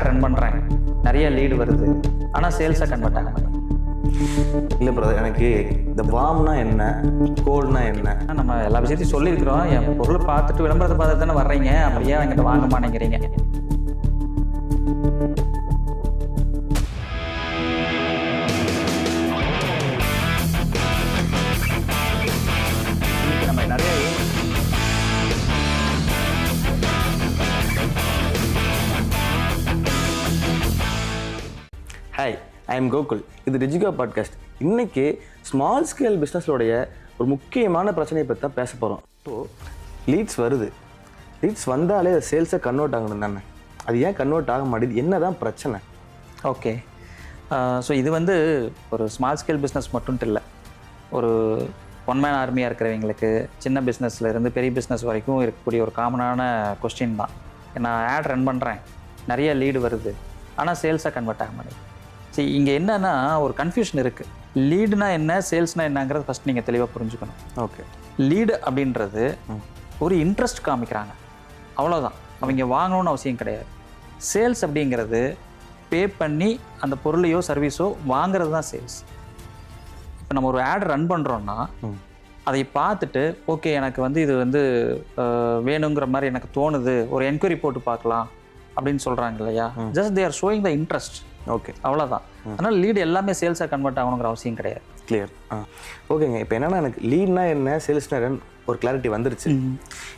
Run பண்ணுறேன், நிறைய lead வருது, ஆனால் சேல்ஸாக கன்வெர்ட் ஆக மாட்டேங்குது. இல்லை பிரதர், எனக்கு இந்த வார்ம்னா என்ன, கோல்ட்னா என்ன? நம்ம எல்லா விஷயத்தையும் சொல்லியிருக்கிறோம். என் பொருளை பார்த்துட்டு விளம்பரத்தை பார்த்து தானே வர்றீங்க, அப்படியே என்கிட்ட வாங்க மாட்டேங்கிறீங்க. நம்ம நிறைய ஹாய், ஐ எம் கோகுல். இது ரிஜிகா பாட்காஸ்ட். இன்னைக்கு ஸ்மால் ஸ்கேல் பிஸ்னஸோடைய ஒரு முக்கியமான பிரச்சனையை பற்றி தான் பேச போகிறோம். ஸோ லீட்ஸ் வருது, லீட்ஸ் வந்தாலே அது சேல்ஸை கன்வெர்ட் ஆகணும் தானே. அது ஏன் கன்வெர்ட் ஆக மாட்டேது, என்ன தான் பிரச்சனை? ஓகே, ஸோ இது வந்து ஒரு ஸ்மால் ஸ்கேல் பிஸ்னஸ் மட்டும் இல்லை, ஒரு ஒன் மேன் ஆர்மியாக இருக்கிறவங்களுக்கு சின்ன பிஸ்னஸில் இருந்து பெரிய பிஸ்னஸ் வரைக்கும் இருக்கக்கூடிய ஒரு காமனான கொஸ்டின் தான். நான் ஆட் ரன் பண்ணுறேன், நிறைய லீடு வருது, ஆனால் சேல்ஸாக கன்வெர்ட் ஆக மாட்டேங்குது. சரி, இங்கே என்னன்னா ஒரு கன்ஃபியூஷன் இருக்குது. லீடுனா என்ன, சேல்ஸ்னா என்னங்கிறது ஃபஸ்ட் நீங்கள் தெளிவாக புரிஞ்சுக்கணும். ஓகே, லீடு அப்படின்றது ஒரு இன்ட்ரெஸ்ட் காமிக்கிறாங்க, அவ்வளோதான். அவங்க வாங்கணும்னு அவசியம் கிடையாது. சேல்ஸ் அப்படிங்கிறது பே பண்ணி அந்த பொருளையோ சர்வீஸோ வாங்குறது தான் சேல்ஸ். இப்போ நம்ம ஒரு ஆட் ரன் பண்ணுறோன்னா அதை பார்த்துட்டு ஓகே எனக்கு வந்து இது வந்து வேணுங்கிற மாதிரி எனக்கு தோணுது, ஒரு என்கொயரி போட்டு பார்க்கலாம் அப்படின்னு சொல்கிறாங்க இல்லையா. Just they are showing the interest. Okay, அவ்வளோதான். அதனால் லீடு எல்லாமே சேல்ஸாக கன்வெர்ட் ஆகணுங்கிற அவசியம் கிடையாது. கிளியர். ஓகேங்க. இப்போ என்னென்னா எனக்கு லீட்னா என்ன, சேல்ஸ்னா என்னன்னு ஒரு கிளாரிட்டி வந்துருச்சு.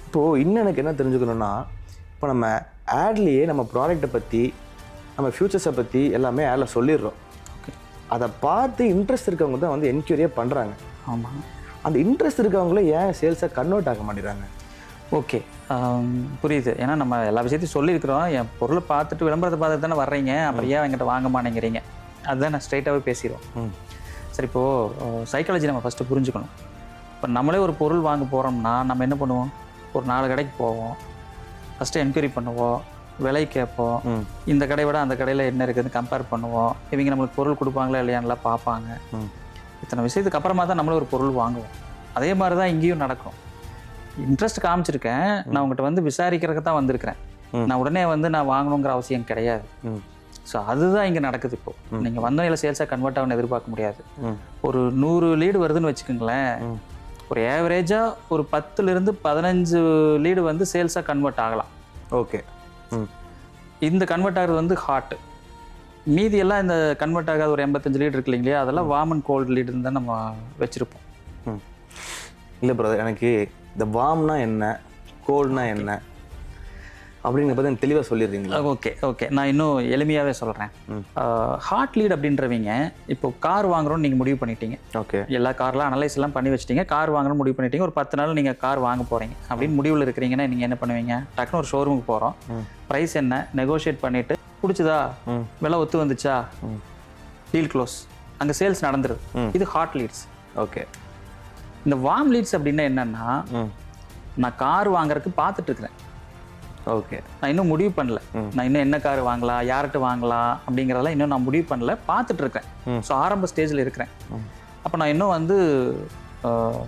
இப்போது இன்னும் எனக்கு என்ன தெரிஞ்சுக்கணுன்னா, இப்போ நம்ம ஆட்லேயே நம்ம ப்ராடக்ட்டை பற்றி நம்ம ஃப்யூச்சர்ஸை பற்றி எல்லாமே ஆடில் சொல்லிடுறோம். ஓகே, அதை பார்த்து இன்ட்ரெஸ்ட் இருக்கவங்க தான் வந்து என்கொயரியே பண்ணுறாங்க. ஆமாம், அந்த இன்ட்ரெஸ்ட் இருக்கவங்களே ஏன் சேல்ஸை கன்வெர்ட் ஆக மாட்டேறாங்க? ஓகே, புரியுது. ஏன்னா நம்ம எல்லா விஷயத்தையும் சொல்லியிருக்கிறோம். என் பொருளை பார்த்துட்டு விளம்பரத்தை பார்த்து தானே வர்றீங்க, அப்படியே என்கிட்ட வாங்க மாட்டேங்கிறீங்க. அதுதான் நான் ஸ்ட்ரைட்டாகவே பேசிடுவோம். சரி, இப்போது சைக்காலஜி நம்ம ஃபஸ்ட்டு புரிஞ்சுக்கணும். இப்போ நம்மளே ஒரு பொருள் வாங்க போகிறோம்னா நம்ம என்ன பண்ணுவோம், ஒரு 4 கடைக்கு போவோம், ஃபஸ்ட்டு என்கொயரி பண்ணுவோம், விலை கேட்போம், இந்த கடை விட அந்த கடையில் என்ன இருக்குதுன்னு கம்பேர் பண்ணுவோம், இவங்க நம்மளுக்கு பொருள் கொடுப்பாங்களா இல்லையான்லாம் பார்ப்பாங்க. இத்தனை விஷயத்துக்கு அப்புறமா தான் நம்மளே ஒரு பொருள் வாங்குவோம். அதே மாதிரி தான் இங்கேயும் நடக்கும். இன்ட்ரெஸ்ட் காமிச்சிருக்கேன், நான் உங்கள்கிட்ட வந்து விசாரிக்கிறதுக்கு தான் வந்திருக்கிறேன், நான் உடனே வந்து நான் வாங்கணுங்கிற அவசியம் கிடையாது. ஸோ அதுதான் இங்கே நடக்குது. இப்போது நீங்கள் வந்தோம் சேல்ஸாக கன்வெர்ட் ஆகணும்னு எதிர்பார்க்க முடியாது. ஒரு 100 லீடு வருதுன்னு வச்சுக்கோங்களேன், ஒரு ஏவரேஜாக ஒரு 10லேருந்து 15 லீடு வந்து சேல்ஸாக கன்வெர்ட் ஆகலாம். ஓகே, இந்த கன்வெர்ட் ஆகிறது வந்து ஹாட், மீதி எல்லாம் இந்த கன்வெர்ட் ஆகாத ஒரு 85 லீடு இருக்கு இல்லைங்களா, அதெல்லாம் வார்ம் அண்ட் கோல்டு லீடுன்னு தான் நம்ம வச்சுருப்போம். இல்லை பிரதர், எனக்கு இந்த வார்ம்னா என்ன, கோல்ட்னா என்ன அப்படிங்கிற பற்றி எனக்கு தெளிவாக சொல்லிடுறீங்களா? ஓகே ஓகே, நான் இன்னும் எளிமையாகவே சொல்கிறேன். ஹாட் லீட் அப்படின்றவங்க இப்போ கார் வாங்குறோன்னு நீங்கள் முடிவு பண்ணிட்டீங்க. ஓகே, எல்லா கார்லாம் அனலைஸ் எல்லாம் பண்ணி வச்சிட்டீங்க, கார் வாங்கணும்னு முடிவு பண்ணிட்டீங்க. ஒரு 10 நாள் நீங்கள் கார் வாங்க போகிறீங்க அப்படின்னு முடிவில் இருக்கிறீங்கன்னா நீங்கள் என்ன பண்ணுவீங்க, டக்குன்னு ஒரு ஷோரூமுக்கு போகிறோம், ப்ரைஸ் என்ன நெகோஷியேட் பண்ணிவிட்டு பிடிச்சதா, விலை ஒத்து வந்துச்சா, டீல் க்ளோஸ், அங்கே சேல்ஸ் நடந்துருது. இது ஹாட் லீட்ஸ். ஓகே, இந்த வார்ம் லீட்ஸ் அப்படின்னா என்னென்னா, நான் கார் வாங்குறதுக்கு பார்த்துட்டு இருக்கிறேன், ஓகே, நான் இன்னும் முடிவு பண்ணல, நான் இன்னும் என்ன கார் வாங்கலாம், யார்கிட்ட வாங்கலாம் அப்படிங்கிறதெல்லாம் இன்னும் நான் முடிவு பண்ணல, பார்த்துட்டு இருக்கேன். ஸோ ஆரம்ப ஸ்டேஜில் இருக்கிறேன். அப்போ நான் இன்னும் வந்து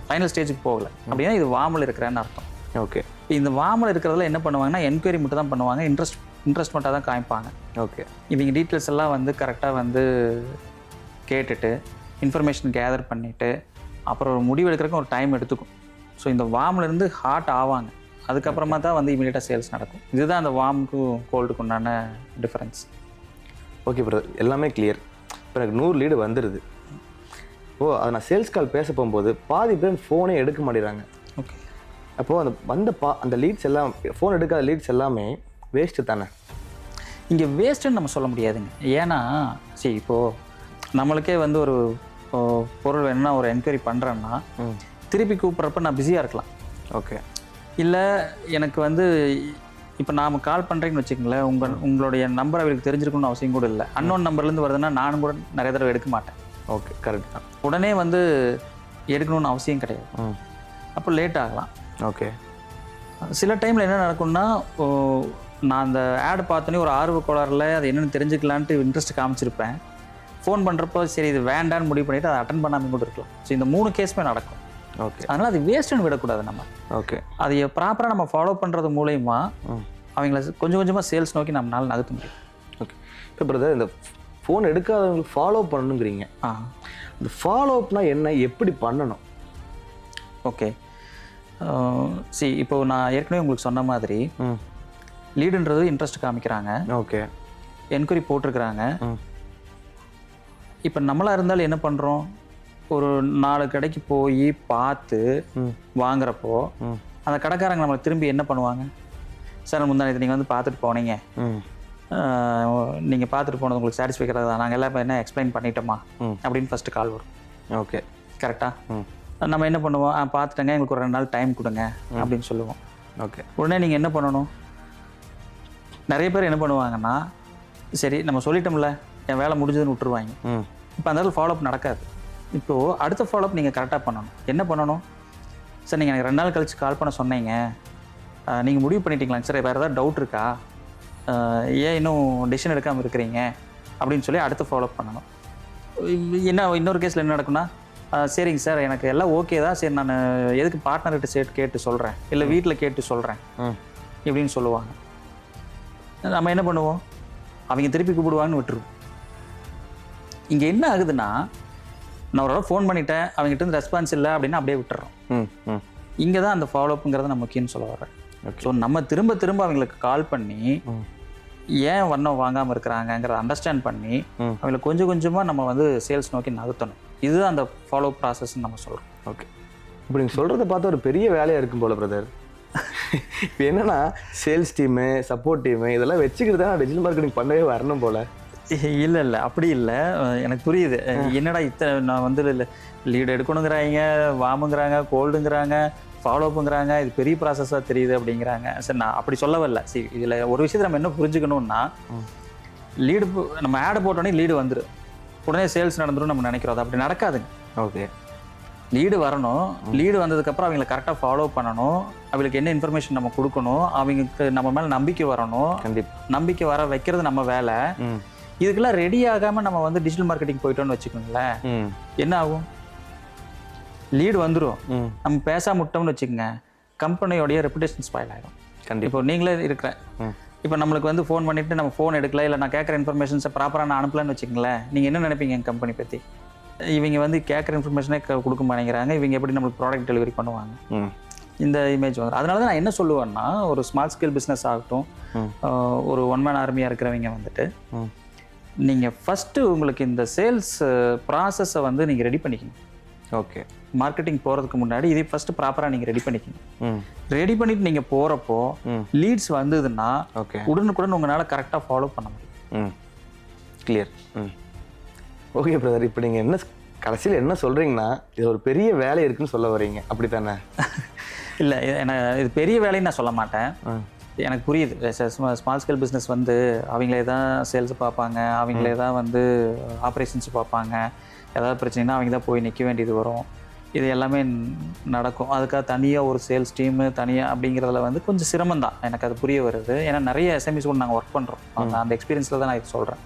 ஃபைனல் ஸ்டேஜுக்கு போகலை அப்படின்னா இது வார்மில் இருக்கிறேன்னு அர்த்தம். ஓகே, இந்த வார்மில் இருக்கிறதுல என்ன பண்ணுவாங்கன்னா என்கொயரி மட்டும் தான் பண்ணுவாங்க, இன்ட்ரெஸ்ட் மட்டும் தான் காமிப்பாங்க. ஓகே, இவங்க டீட்டெயில்ஸ் எல்லாம் வந்து கரெக்டாக வந்து கேட்டுட்டு இன்ஃபர்மேஷன் கேதர் பண்ணிவிட்டு அப்புறம் ஒரு முடிவு எடுக்கிறதுக்கு ஒரு டைம் எடுத்துக்கும். ஸோ இந்த வார்ம்லேருந்து ஹாட் ஆவாங்க, அதுக்கப்புறமா தான் வந்து இமீடியட்டாக சேல்ஸ் நடக்கும். இதுதான் அந்த வார்முக்கும் கோல்டுக்கு உண்டான டிஃப்ரென்ஸ். ஓகே பிரதர், எல்லாமே கிளியர். இப்போ எனக்கு 100 லீடு வந்துடுது. அதை நான் சேல்ஸ் கால் பேச போகும்போது பாதி பேர் ஃபோனே எடுக்க மாட்டேறாங்க. ஓகே, அப்போது அந்த அந்த லீட்ஸ் எல்லாம், ஃபோன் எடுக்காத லீட்ஸ் எல்லாமே வேஸ்ட்டு தானே? இங்கே வேஸ்ட்டுன்னு நம்ம சொல்ல முடியாதுங்க. ஏன்னா சரி, இப்போது நம்மளுக்கே வந்து ஒரு பொருள் வேணும்னா ஒரு என்கொயரி பண்ணுறேன்னா திருப்பி கூப்பிட்றப்ப நான் பிஸியாக இருக்கலாம். ஓகே, இல்லை எனக்கு வந்து இப்போ நாம் கால் பண்ணுறீங்கன்னு வச்சுக்கோங்களேன், உங்களுடைய நம்பர் அவங்களுக்கு தெரிஞ்சிருக்கணும்னு அவசியம் கூட இல்லை. அன்னோன் நம்பர்லேருந்து வருதுன்னா நானும் கூட நிறைய தடவை எடுக்க மாட்டேன். ஓகே, கரெக்ட் தான். உடனே வந்து எடுக்கணும்னு அவசியம் கிடையாது. அப்போ லேட் ஆகலாம். ஓகே, சில டைமில் என்ன நடக்கும்னா, நான் அந்த ஆட் பார்த்தோன்னே ஒரு ஆர்வ கோளாறில் அது என்னென்னு தெரிஞ்சுக்கலான்ட்டு இன்ட்ரெஸ்ட் காமிச்சிருப்பேன். ஃபோன் பண்ணுறப்போ சரி இது வேண்டான்னு முடிவு பண்ணிவிட்டு அதை அட்டன் பண்ணாமல் கூட இருக்கலாம். ஸோ இந்த 3 கேஸுமே நடக்கும். ஓகே, அதனால் அது வேஸ்ட்டுன்னு விடக்கூடாது. நம்ம ஓகே அதை ப்ராப்பராக நம்ம ஃபாலோ பண்ணுறது மூலயமா அவங்கள கொஞ்சம் கொஞ்சமாக சேல்ஸ் நோக்கி நம்மளால் நகர்த்த முடியும். ஓகே. இப்போ பிரதர், இந்த ஃபோன் எடுக்காதவங்களுக்கு ஃபாலோ பண்ணணுங்கிறீங்க. இந்த ஃபாலோ அப்னா என்ன, எப்படி பண்ணணும்? ஓகே. இப்போ நான் ஏற்கனவே உங்களுக்கு சொன்ன மாதிரி லீடுன்றது இன்ட்ரெஸ்ட் காமிக்கிறாங்க. ஓகே. என்கொயரி போட்டிருக்கிறாங்க. இப்போ நம்மளாக இருந்தாலும் என்ன பண்ணுறோம், ஒரு 4 கடைக்கு போய் பார்த்து வாங்குறப்போ அந்த கடைக்காரங்க நம்மளை திரும்பி என்ன பண்ணுவாங்க, சார் முந்தானே நீங்கள் வந்து பார்த்துட்டு போனீங்க, நீங்கள் பார்த்துட்டு போனது உங்களுக்கு சாட்டிஸ்ஃபைக்கிறது தான், நாங்கள் எல்லாம் என்ன எக்ஸ்பிளைன் பண்ணிட்டோமா அப்படின்னு ஃபஸ்ட்டு கால் வரும். ஓகே. கரெக்டாக நம்ம என்ன பண்ணுவோம், பார்த்துட்டேங்க எங்களுக்கு ஒரு 2 நாள் டைம் கொடுங்க அப்படின்னு சொல்லுவோம். ஓகே. உடனே நீங்கள் என்ன பண்ணணும், நிறைய பேர் என்ன பண்ணுவாங்கன்னா, சரி நம்ம சொல்லிட்டோம்ல என் வேலை முடிஞ்சதுன்னு விட்டுருவாங்க. இப்போ அந்த இடத்துல ஃபாலோஅப் நடக்காது. இப்போது அடுத்த ஃபாலோஅப் நீங்கள் கரெக்டாக பண்ணணும். என்ன பண்ணணும், சார் நீங்கள் எனக்கு 2 நாள் கழிச்சு கால் பண்ண சொன்னீங்க, நீங்கள் முடிவு பண்ணிட்டீங்களாங்க சார், வேறு ஏதாவது டவுட் இருக்கா, ஏன் இன்னும் டெசிஷன் எடுக்காமல் இருக்கிறீங்க அப்படின்னு சொல்லி அடுத்த ஃபாலோஅப் பண்ணணும். என்ன இன்னொரு கேஸில் என்ன நடக்குன்னா, சரிங்க சார் எனக்கு எல்லாம் ஓகே தான், சரி நான் எதுக்கு பார்ட்னர்கிட்ட கேட்டு சொல்கிறேன், இல்லை வீட்டில் கேட்டு சொல்கிறேன் இப்படின்னு சொல்லுவாங்க. நம்ம என்ன பண்ணுவோம், அவங்க திருப்பி கூப்பிடுவாங்கன்னு விட்டுருவோம். இங்கே என்ன ஆகுதுன்னா, நான் ஒரு ஃபோன் பண்ணிட்டேன் அவங்ககிட்ட இருந்து ரெஸ்பான்ஸ் இல்லை அப்படின்னா அப்படியே விட்டுறோம். இங்கே தான் அந்த ஃபாலோஅப்புங்கிறத நான் முக்கியம்னு சொல்ல வரேன். ஸோ நம்ம திரும்ப திரும்ப அவங்களுக்கு கால் பண்ணி ஏன் வண்ணம் வாங்காமல் இருக்கிறாங்கங்கிறத அண்டர்ஸ்டாண்ட் பண்ணி அவங்களை கொஞ்சம் கொஞ்சமாக நம்ம வந்து சேல்ஸ் நோக்கி நகர்த்தணும். இதுதான் அந்த ஃபாலோ ப்ராசஸ்ன்னு நம்ம சொல்கிறோம். ஓகே. இப்போ நீங்கள் சொல்கிறத பார்த்தா ஒரு பெரிய வேலையாக இருக்கும் போல் பிரதர். இப்போ என்னென்னா சேல்ஸ் டீமு, சப்போர்ட் டீமு இதெல்லாம் வச்சுக்கிட்டு தான் டிஜிட்டல் மார்க்கெட்டிங் பண்ணவே வரணும் போல். இல்லை அப்படி இல்லை, எனக்கு புரியுது. என்னடா நான் வந்து லீடு எடுக்கணுங்கிறாங்க, வாமுங்கிறாங்க, கோல்டுங்கிறாங்க, ஃபாலோஅப்புங்கிறாங்க, இது பெரிய ப்ராசஸாக தெரியுது அப்படிங்கிறாங்க. சரி, நான் அப்படி சொல்ல வரல. சரி, இதில் ஒரு விஷயத்தை நம்ம என்ன புரிஞ்சுக்கணும்னா, லீடு நம்ம ஆடு போட்டோடனே லீடு வந்துடும், உடனே சேல்ஸ் நடந்துடும் நம்ம நினைக்கிறோம். அது அப்படி நடக்காதுங்க. ஓகே. லீடு வரணும், லீடு வந்ததுக்கப்புறம் அவங்களை கரெக்டாக ஃபாலோ பண்ணணும், அவங்களுக்கு என்ன இன்ஃபர்மேஷன் நம்ம கொடுக்கணும், அவங்களுக்கு நம்ம மேலே நம்பிக்கை வரணும். கண்டிப்பாக நம்பிக்கை வர வைக்கிறது நம்ம வேலை. இதுக்கெல்லாம் ரெடி ஆகாமல் நம்ம வந்து டிஜிட்டல் மார்க்கெட்டிங் போயிட்டோம்னு வச்சுக்கோங்களேன், என்ன ஆகும், லீடு வந்துடும், நம்ம பேசாம விட்டோம்னு வச்சுக்கோங்க, கம்பெனியோடைய ரெப்புடேஷன் ஸ்பாயில் ஆகிடும். கண்டிப்பாக. இப்போ நீங்களே இருக்கிறேன், இப்போ நம்மளுக்கு வந்து ஃபோன் பண்ணிவிட்டு நம்ம ஃபோன் எடுக்கல, இல்லை நான் கேட்குற இன்ஃபர்மேஷன்ஸை ப்ராப்பராக நான் அனுப்பலன்னு வச்சுக்கோங்களேன், நீங்கள் என்ன நினைப்பீங்க எங்கள் கம்பெனி பற்றி, இவங்க வந்து கேட்குற இன்ஃபர்மேஷனே கொடுக்க மாட்டேங்கிறாங்க, இவங்க எப்படி நம்மளுக்கு ப்ராடக்ட் டெலிவரி பண்ணுவாங்க, இந்த இமேஜ் வந்து. அதனால தான் நான் என்ன சொல்லுவேன்னா, ஒரு ஸ்மால் ஸ்கேல் பிஸ்னஸ் ஆகட்டும், ஒரு 1 மேன் ஆர்மியாக இருக்கிறவங்க வந்துட்டு நீங்கள் ஃபஸ்ட்டு உங்களுக்கு இந்த சேல்ஸ் ப்ராசஸை வந்து நீங்கள் ரெடி பண்ணிக்கணும். ஓகே. மார்க்கெட்டிங் போகிறதுக்கு முன்னாடி இதை ஃபஸ்ட்டு ப்ராப்பராக நீங்கள் ரெடி பண்ணிக்கணும். ரெடி பண்ணிவிட்டு நீங்கள் போகிறப்போ லீட்ஸ் வந்ததுன்னா உடனுக்குடன் உங்களால் கரெக்டாக ஃபாலோ பண்ண முடியும். கிளியர். ஓகே பிரதர், இப்போ நீங்கள் என்ன கடைசியில் என்ன சொல்கிறீங்கன்னா, இது ஒரு பெரிய வேலை இருக்குன்னு சொல்ல வரீங்க, அப்படி தானே? இல்லை, இது பெரிய வேலைன்னு நான் சொல்ல மாட்டேன். எனக்கு புரியுது, ஸ்மால் ஸ்கேல் பிஸ்னஸ் வந்து அவங்களே தான் சேல்ஸ் பார்ப்பாங்க, அவங்களே தான் வந்து ஆப்ரேஷன்ஸ் பார்ப்பாங்க, ஏதாவது பிரச்சனைனா அவங்க தான் போய் நிற்க வேண்டியது வரும், இது எல்லாமே நடக்கும். அதுக்காக தனியாக ஒரு சேல்ஸ் டீமு தனியாக அப்படிங்கிறதுல வந்து கொஞ்சம் சிரமம் தான், எனக்கு அது புரிய வருது. ஏன்னா நிறைய எஸ்எம்இஸ் கூட நாங்கள் ஒர்க் பண்ணுறோம், அந்த எக்ஸ்பீரியன்ஸில் தான் நான் இது சொல்கிறேன்.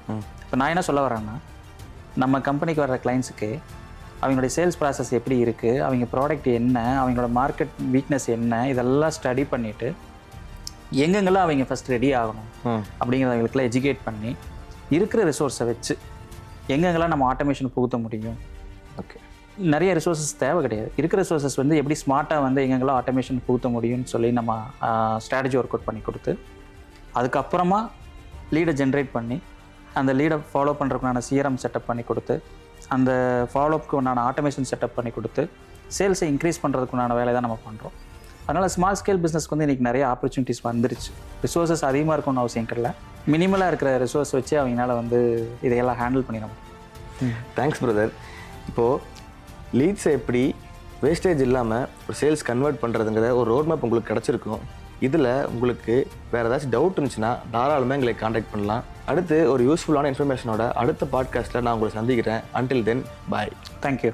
இப்போ நான் என்ன சொல்ல வரேன்னா, நம்ம கம்பெனிக்கு வர்ற கிளைண்ட்ஸுக்கு அவங்களுடைய சேல்ஸ் ப்ராசஸ் எப்படி இருக்குது, அவங்க ப்ராடக்ட் என்ன, அவங்களோட மார்க்கெட் வீக்னஸ் என்ன, இதெல்லாம் ஸ்டடி பண்ணிவிட்டு எங்கெங்கெல்லாம் அவங்க ஃபஸ்ட் ரெடி ஆகணும் அப்படிங்கிறத அவங்களுக்குலாம் எஜுகேட் பண்ணி இருக்கிற ரிசோர்ஸை வச்சு எங்கெங்கெல்லாம் நம்ம ஆட்டோமேஷன் புகுத்த முடியும். ஓகே. நிறைய ரிசோர்ஸஸ் தேவை கிடையாது, இருக்கிற ரிசோர்ஸஸ் வந்து எப்படி ஸ்மார்ட்டாக வந்து எங்கெங்கெல்லாம் ஆட்டோமேஷன் புகுத்த முடியும்னு சொல்லி நம்ம ஸ்ட்ராட்டஜி ஒர்க் அவுட் பண்ணி கொடுத்து, அதுக்கப்புறமா லீடை ஜென்ரேட் பண்ணி அந்த லீடை ஃபாலோ பண்ணுறதுக்குண்டான சிஆர்எம் செட்டப் பண்ணி கொடுத்து, அந்த ஃபாலோஅப்க்கு உண்டான ஆட்டோமேஷன் செட்டப் பண்ணி கொடுத்து சேல்ஸை இன்க்ரீஸ் பண்ணுறதுக்குண்டான வேலை தான் நம்ம பண்ணுறோம். அதனால் ஸ்மால் ஸ்கேல் பிஸ்னஸ்க்கு வந்து இன்றைக்கி நிறைய ஆப்பர்ச்சுனிட்டிஸ் வந்துருச்சு. ரிசோர்ஸஸ் அதிகமாக இருக்கணும்னு அவசியம் இல்லை, மினிமலாக இருக்கிற ரிசோர்ஸ் வச்சு அவங்களால வந்து இதையெல்லாம் ஹேண்டில் பண்ணிடணும். Thanks brother. இப்போது லீட்ஸை எப்படி வேஸ்டேஜ் இல்லாமல் ஒரு சேல்ஸ் கன்வெர்ட் பண்ணுறதுங்கிற ஒரு ரோட் மேப் உங்களுக்கு கிடச்சிருக்கும். இதில் உங்களுக்கு வேறு ஏதாச்சும் டவுட் இருந்துச்சுன்னா தாராளமாக எங்களை காண்டாக்ட் பண்ணலாம். அடுத்து ஒரு யூஸ்ஃபுல்லான இன்ஃபர்மேஷனோட அடுத்த பாட்காஸ்ட்டில் நான் உங்களை சந்திக்கிறேன். அன்டில் தென் பாய். தேங்க்யூ.